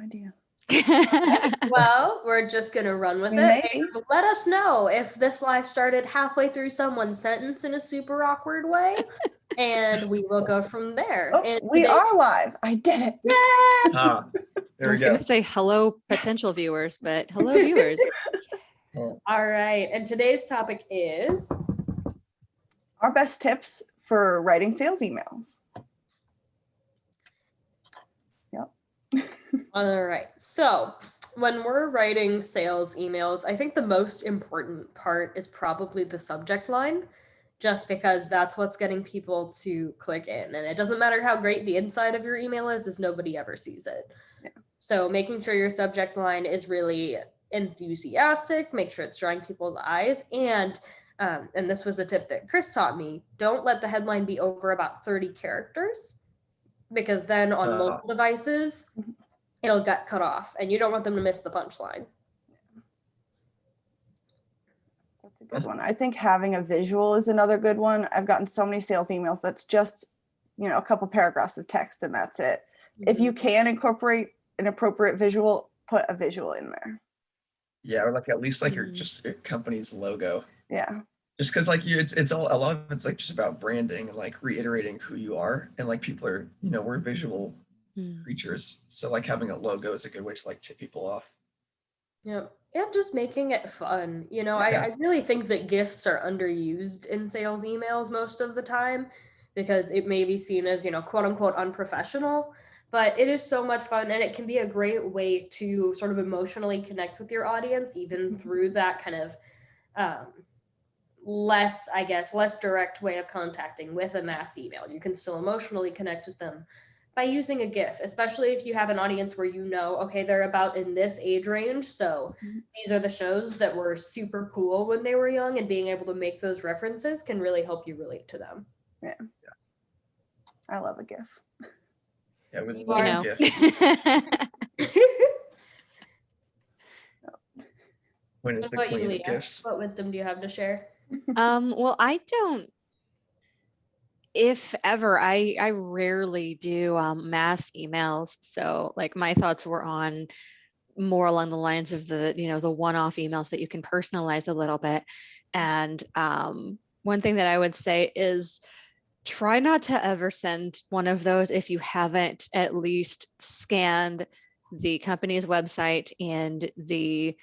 idea. Well, we're just going to run with it. And let us know if this live started halfway through someone's sentence in a super awkward way, and we will go from there. Oh, and we are live. I did it. Yay! I was going to say hello, potential viewers, but hello, viewers. All right. And today's topic is our best tips for writing sales emails. All right. So when we're writing sales emails, I think the most important part is probably the subject line, just because that's what's getting people to click in. And it doesn't matter how great the inside of your email is nobody ever sees it. Yeah. So making sure your subject line is really enthusiastic, make sure it's drawing people's eyes. And this was a tip that Chris taught me, don't let the headline be over about 30 characters, because then on mobile devices, it'll get cut off and you don't want them to miss the punchline. That's a good one. I think having a visual is another good one. I've gotten so many sales emails that's just, a couple paragraphs of text and that's it. Mm-hmm. If you can incorporate an appropriate visual, put a visual in there. Yeah, or at least your just your company's logo. Yeah. Just because it's all, a lot of it's just about branding and reiterating who you are, and people are, we're visual creatures, so having a logo is a good way to tip people off. Yeah, and just making it fun. I really think that GIFs are underused in sales emails most of the time, because it may be seen as quote unquote unprofessional, but it is so much fun, and it can be a great way to sort of emotionally connect with your audience, even through that kind of less direct way of contacting with a mass email. You can still emotionally connect with them by using a GIF, especially if you have an audience where okay, they're about in this age range, so these are the shows that were super cool when they were young, and being able to make those references can really help you relate to them. Yeah. I love a GIF. Yeah, we love a GIF. When is the queen of GIFs? What wisdom do you have to share? Well, I don't, if ever, I rarely do mass emails. So my thoughts were on more along the lines of the one-off emails that you can personalize a little bit. And one thing that I would say is try not to ever send one of those if you haven't at least scanned the company's website and the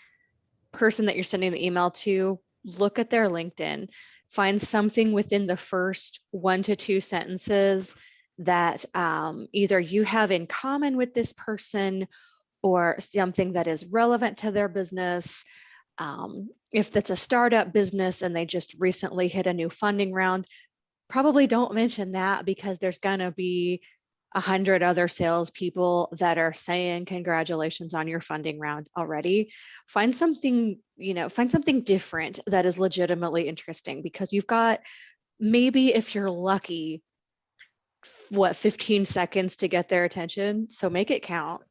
person that you're sending the email to. Look at their LinkedIn, find something within the first 1 to 2 sentences that either you have in common with this person or something that is relevant to their business. If that's a startup business and they just recently hit a new funding round, probably don't mention that, because there's going to be 100 other salespeople that are saying congratulations on your funding round already. Find something different that is legitimately interesting, because you've got, maybe if you're lucky, 15 seconds to get their attention. So make it count.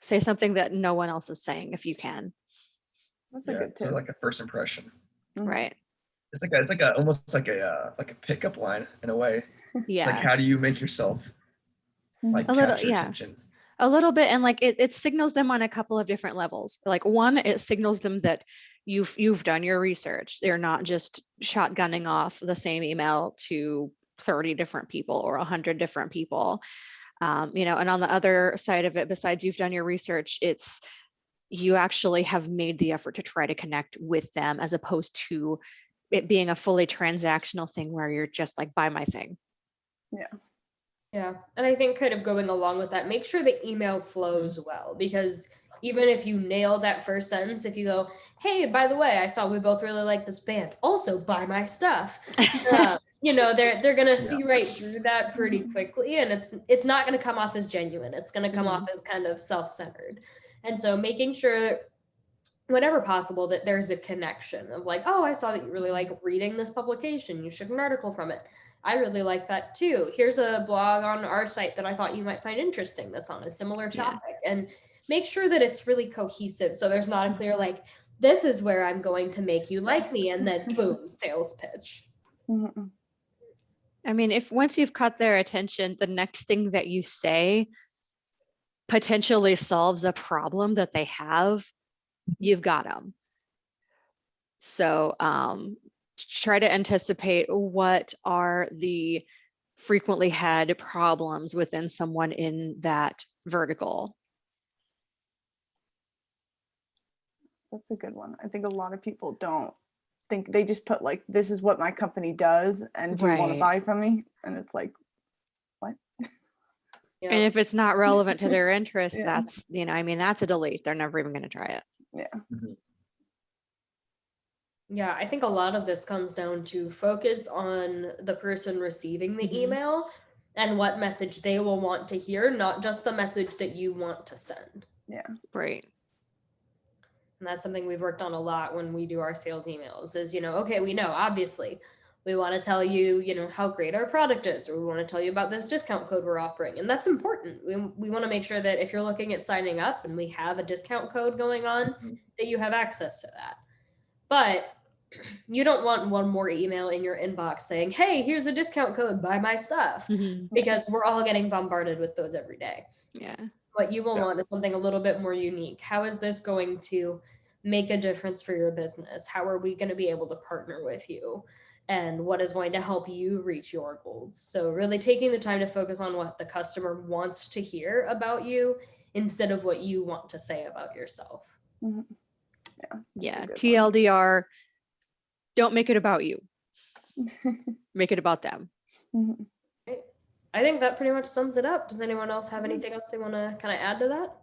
Say something that no one else is saying if you can. That's a good tip. So a first impression. Right. It's almost like a pickup line in a way. Yeah. How do you make yourself capture attention? A little bit, and it signals them on a couple of different levels. One, it signals them that you've done your research. They're not just shotgunning off the same email to 30 different people or 100 different people. And on the other side of it, besides you've done your research, it's you actually have made the effort to try to connect with them, as opposed to it being a fully transactional thing where you're just buy my thing. Yeah. Yeah. And I think kind of going along with that, make sure the email flows well, because even if you nail that first sentence, if you go, hey, by the way, I saw we both really like this band, also buy my stuff. They're going to see right through that pretty quickly, and it's not going to come off as genuine. It's going to come off as kind of self-centered. And so making sure, whenever possible, that there's a connection of oh, I saw that you really like reading this publication. You shared an article from it. I really like that too. Here's a blog on our site that I thought you might find interesting that's on a similar topic. And make sure that it's really cohesive, so there's not a clear this is where I'm going to make you like me, and then boom, sales pitch. Mm-hmm. I mean, if once you've caught their attention, the next thing that you say potentially solves a problem that they have, you've got them. So try to anticipate what are the frequently had problems within someone in that vertical. That's a good one. I think a lot of people don't think, they just put like, this is what my company does, and do you want to Right. buy from me? And it's like, what? Yeah. And if it's not relevant to their interest, Yeah. that's, I mean, that's a delete. They're never even going to try it. Yeah. Mhm. Yeah, I think a lot of this comes down to focus on the person receiving the Mhm. email and what message they will want to hear, not just the message that you want to send. Right. And that's something we've worked on a lot when we do our sales emails is, okay, we know, obviously, we want to tell you, how great our product is, or we want to tell you about this discount code we're offering. And that's important. We want to make sure that if you're looking at signing up and we have a discount code going on, Mhm. that you have access to that. But you don't want one more email in your inbox saying, hey, here's a discount code, buy my stuff, Mhm. because we're all getting bombarded with those every day. Yeah. What you will Yeah. want is something a little bit more unique. How is this going to make a difference for your business? How are we going to be able to partner with you? And what is going to help you reach your goals? So really taking the time to focus on what the customer wants to hear about you instead of what you want to say about yourself. Mhm. Yeah. that's a Yeah. good one. TLDR, don't make it about you. Make it about them. Mhm. I think that pretty much sums it up. Does anyone else have anything else they want to kind of add to that?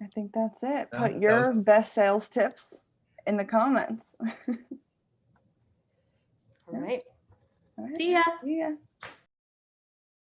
I think that's it. No, Put that your was- best sales tips in the comments. All right. All right. See ya. See ya.